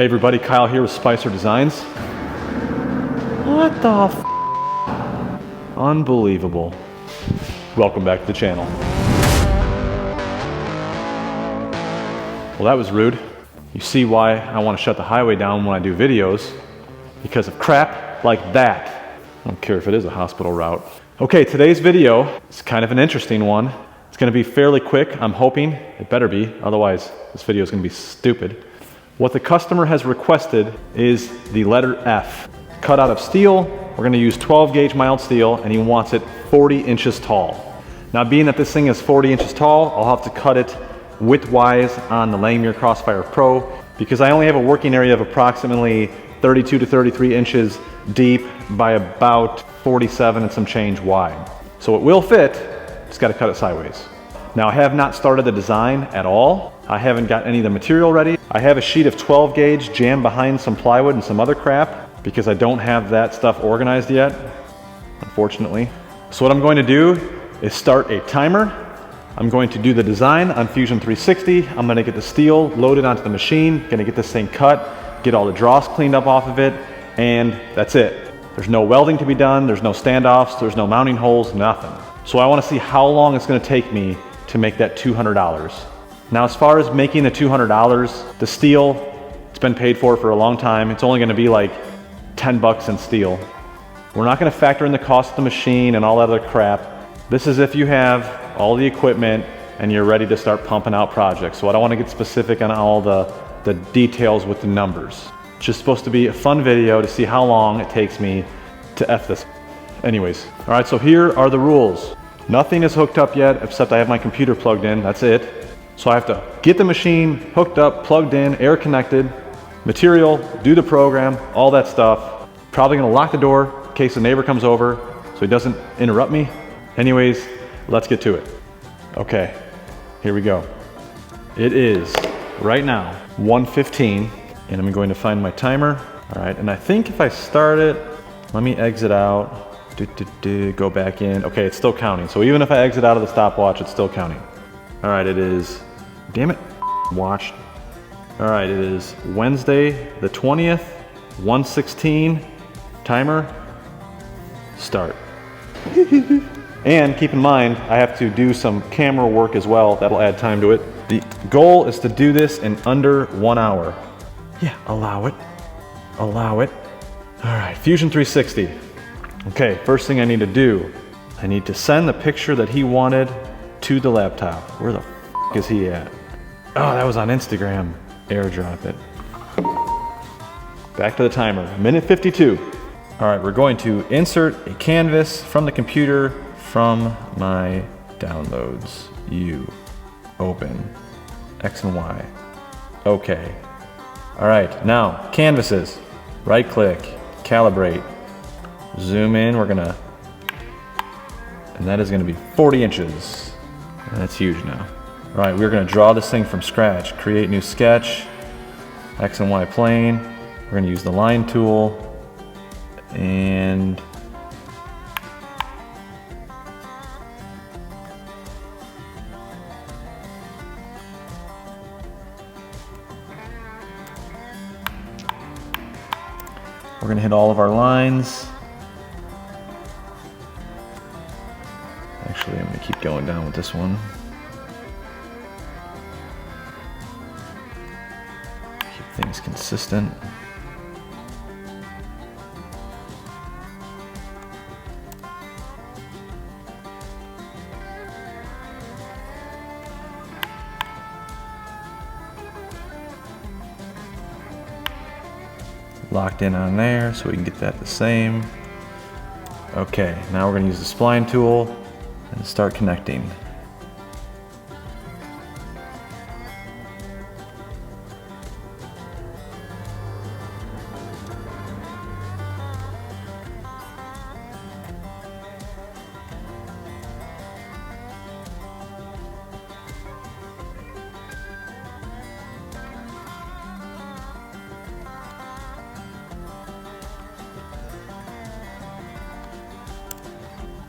Hey everybody, Kyle here with Spicer Designs. What the f? Unbelievable. Welcome back to the channel. Well, that was rude. You see why I want to shut the highway down when I do videos, because of crap like that. I don't care if it is a hospital route. Okay, today's video is kind of an interesting one. It's going to be fairly quick, I'm hoping. It better be, otherwise this video is going to be stupid. What the customer has requested is the letter F. Cut out of steel. We're going to use 12 gauge mild steel, and he wants it 40 inches tall. Now, being that this thing is 40 inches tall, I'll have to cut it width-wise on the Langmuir Crossfire Pro, because I only have a working area of approximately 32 to 33 inches deep by about 47 and some change wide. So it will fit, just got to cut it sideways. Now, I have not started the design at all. I haven't got any of the material ready. I have a sheet of 12 gauge jammed behind some plywood and some other crap because I don't have that stuff organized yet, unfortunately. So what I'm going to do is start a timer. I'm going to do the design on Fusion 360. I'm going to get the steel loaded onto the machine, going to get this thing cut, get all the dross cleaned up off of it, and that's it. There's no welding to be done, there's no standoffs, there's no mounting holes, nothing. So I want to see how long it's going to take me to make that $200. Now, as far as making the $200, the steel, it's been paid for a long time. It's only going to be like 10 bucks in steel. We're not going to factor in the cost of the machine and all that other crap. This is if you have all the equipment and you're ready to start pumping out projects. So I don't want to get specific on all the details with the numbers. It's just supposed to be a fun video to see how long it takes me to F this. Anyways, all right, so here are the rules. Nothing is hooked up yet except I have my computer plugged in, that's it. So I have to get the machine hooked up, plugged in, air connected, material, do the program, all that stuff. Probably gonna lock the door in case the neighbor comes over so he doesn't interrupt me. Anyways, let's get to it. Okay, here we go. It is right now 1:15 and I'm going to find my timer. All right, and I think if I start it, let me exit out, go back in. Okay, it's still counting. So even if I exit out of the stopwatch, it's still counting. All right, it is, damn it, watched. All right, it is Wednesday the 20th, 1:16, timer, start. And keep in mind, I have to do some camera work as well. That'll add time to it. The goal is to do this in under 1 hour. Yeah, allow it, allow it. All right, Fusion 360. Okay, first thing I need to do, I need to send the picture that he wanted to the laptop. Where the f is he at? Oh, that was on Instagram. Airdrop it. Back to the timer, minute 52. All right, we're going to insert a canvas from the computer from my downloads. Open, X and Y. Okay. All right, now canvases. Right click, calibrate, zoom in, and that is gonna be 40 inches. That's huge now. All right, we're gonna draw this thing from scratch. Create new sketch, X and Y plane. We're gonna use the line tool, and we're gonna hit all of our lines. Actually, I'm gonna keep going down with this one. Keep things consistent. Locked in on there so we can get that the same. Okay, now we're gonna use the spline tool and start connecting.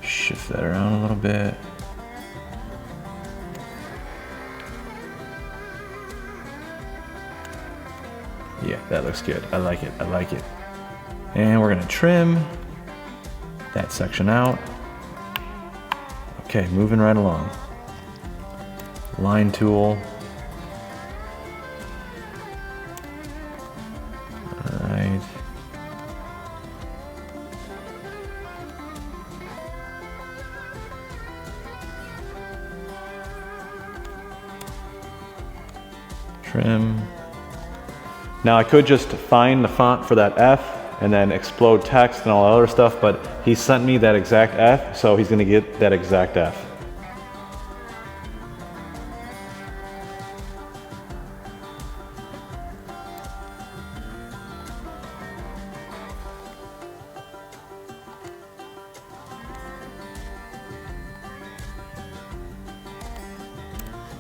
Shift that around a little bit. Yeah, that looks good. I like it, I like it. And we're gonna trim that section out. Okay, moving right along. Line tool. All right. Trim. Now I could just find the font for that F and then explode text and all that other stuff, but he sent me that exact F, so he's gonna get that exact F.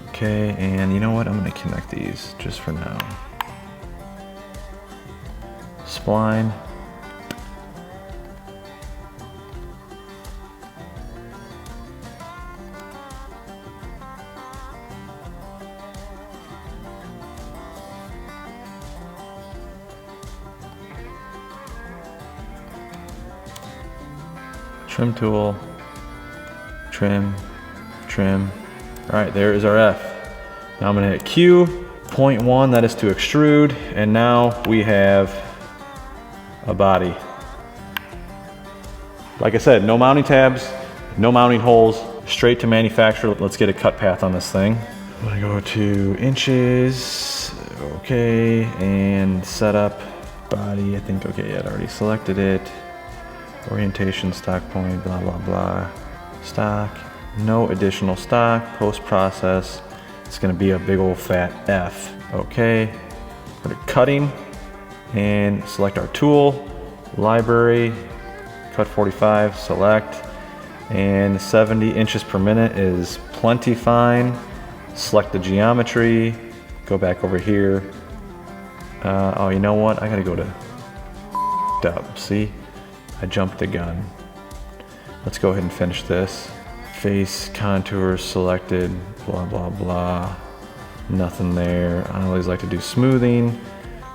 Okay, and you know what? I'm gonna connect these just for now. Spline. Trim tool. Trim. Trim. All right, there is our F. Now I'm gonna hit Q, 0.1, that is to extrude, and now we have a body. Like I said, no mounting tabs, no mounting holes, straight to manufacturer. Let's get a cut path on this thing. I'm gonna go to inches, okay, and setup, body, I think, okay, I'd already selected it. Orientation, stock point, blah, blah, blah. Stock, no additional stock, post-process. It's gonna be a big old fat F. Okay, go to cutting and select our tool, library, cut 45, select, and 70 inches per minute is plenty fine. Select the geometry, go back over here. Oh, you know what? I gotta go to up, see? I jumped the gun. Let's go ahead and finish this. Face, contours selected, blah, blah, blah. Nothing there. I always like to do smoothing.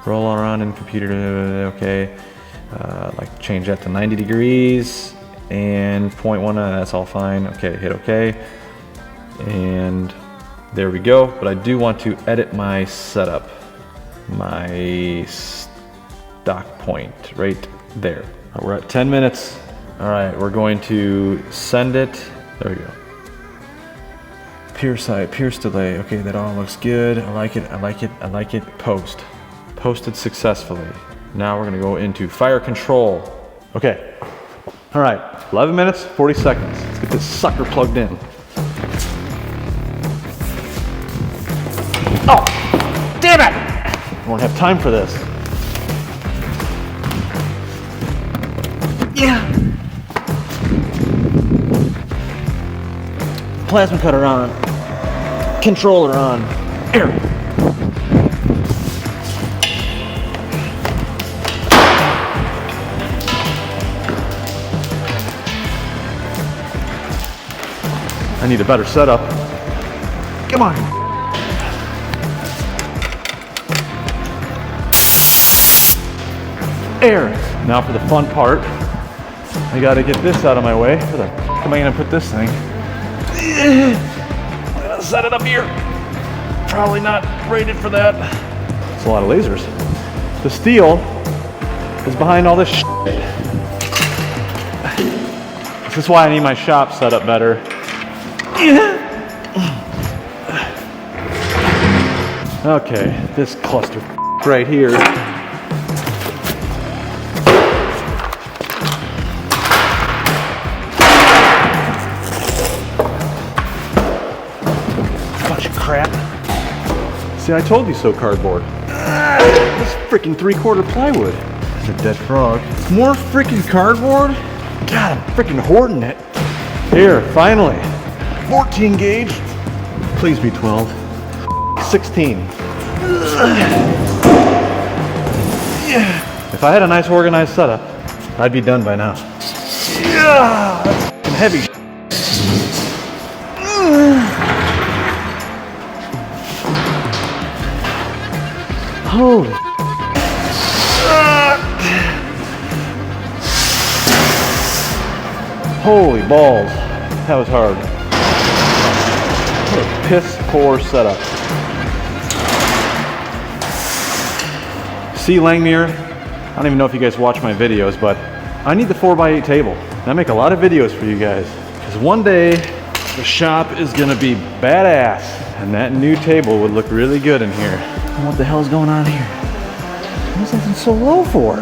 Roll around in computer, okay. Like change that to 90 degrees and 0.1, that's all fine. Okay, hit okay. And there we go. But I do want to edit my setup, my stock point right there. We're at 10 minutes. All right, we're going to send it. There we go. Pierce height, pierce delay. Okay, that all looks good. I like it, I like it, I like it. Post. Posted successfully. Now we're gonna go into fire control. Okay. All right, 11 minutes, 40 seconds. Let's get this sucker plugged in. Oh, damn it! I won't have time for this. Yeah. Plasma cutter on. Controller on. Air. I need a better setup. Come on. Air. Now for the fun part. I gotta get this out of my way. Where the f am I gonna put this thing? I'm gonna set it up here. Probably not rated for that. It's a lot of lasers. The steel is behind all this shit. This is why I need my shop set up better. Okay, this cluster right here. Bunch of crap. See, I told you so, cardboard. This freaking 3/4 plywood. It's a dead frog. More freaking cardboard? God, I'm freaking hoarding it. Here, finally. 14 gauge. Please be 12. 16. If I had a nice organized setup, I'd be done by now. Yeah, that's f***ing heavy. Holy. Holy balls, that was hard. What a piss poor setup. See, Langmuir, I don't even know if you guys watch my videos, but I need the 4x8 table. And I make a lot of videos for you guys. Because one day, the shop is gonna be badass. And that new table would look really good in here. What the hell is going on here? What's that so low for?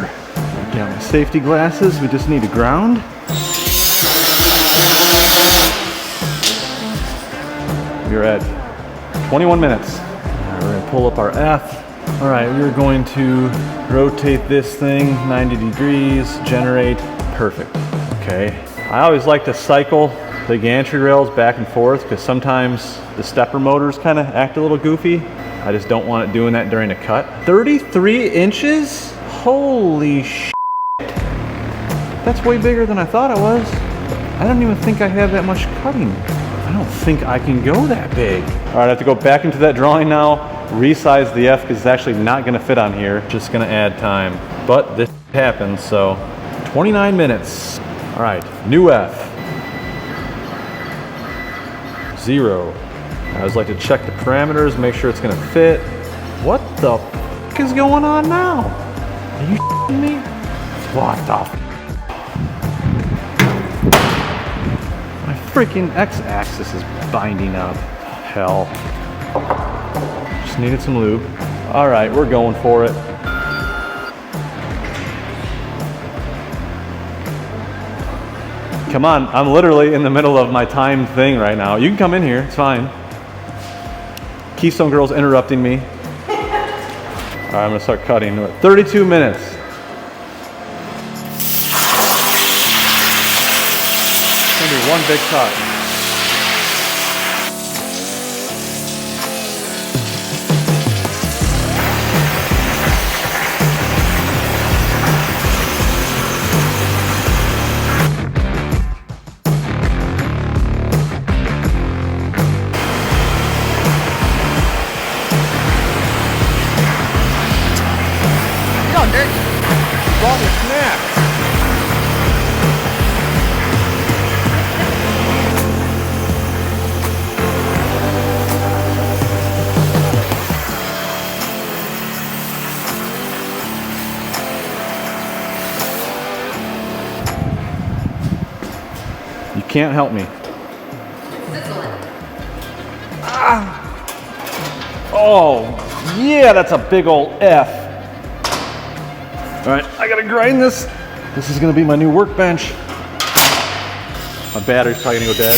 Got my safety glasses, we just need to ground. We're at 21 minutes. We're gonna pull up our F. All right, we're going to rotate this thing 90 degrees, generate, perfect, okay. I always like to cycle the gantry rails back and forth because sometimes the stepper motors kind of act a little goofy. I just don't want it doing that during a cut. 33 inches? Holy shit. That's way bigger than I thought it was. I don't even think I have that much cutting. I don't think I can go that big. All right, I have to go back into that drawing now, resize the F because it's actually not gonna fit on here. Just gonna add time. But this happens, so 29 minutes. All right, new F. 0. I always like to check the parameters, make sure it's gonna fit. What the f is going on now? Are you shitting me? What the f? My freaking X-axis is binding up. Hell. Just needed some lube. All right, we're going for it. Come on, I'm literally in the middle of my timed thing right now. You can come in here, it's fine. Keystone Girl's interrupting me. All right, I'm gonna start cutting. We're at 32 minutes. It's gonna be one big cut. You can't help me. Ah. Oh, yeah, that's a big old F. All right, I gotta grind this. This is gonna be my new workbench. My battery's probably gonna go dead.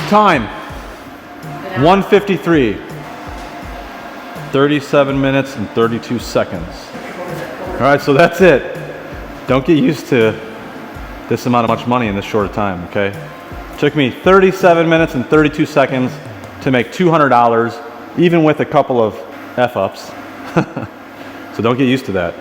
Time, 1:53. 37 minutes and 32 seconds. All right, so that's it. Don't get used to this amount of much money in this short of time, okay? Took me 37 minutes and 32 seconds to make $200, even with a couple of F-ups. So don't get used to that.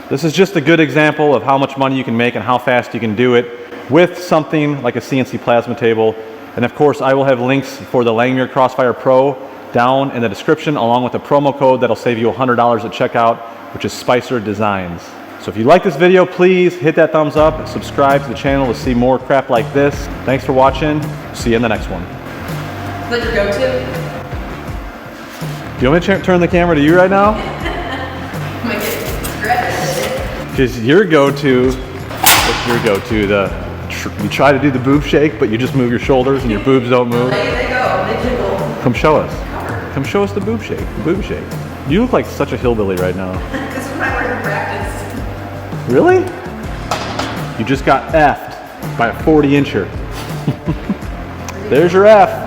This is just a good example of how much money you can make and how fast you can do it with something like a CNC plasma table. And of course, I will have links for the Langmuir Crossfire Pro down in the description, along with a promo code that'll save you $100 at checkout, which is Spicer Designs. So if you like this video, please hit that thumbs up, subscribe to the channel to see more crap like this. Thanks for watching. See you in the next one. Is that your go-to? Do you want me to turn the camera to you right now? Might get scratched. Because your go-to, what's your go-to? You try to do the boob shake, but you just move your shoulders and your boobs don't move. There they go, they jiggle. Come show us. Come show us the boob shake. The boob shake. You look like such a hillbilly right now. This is my word of practice. Really? You just got F'd by a 40-incher. There's your F.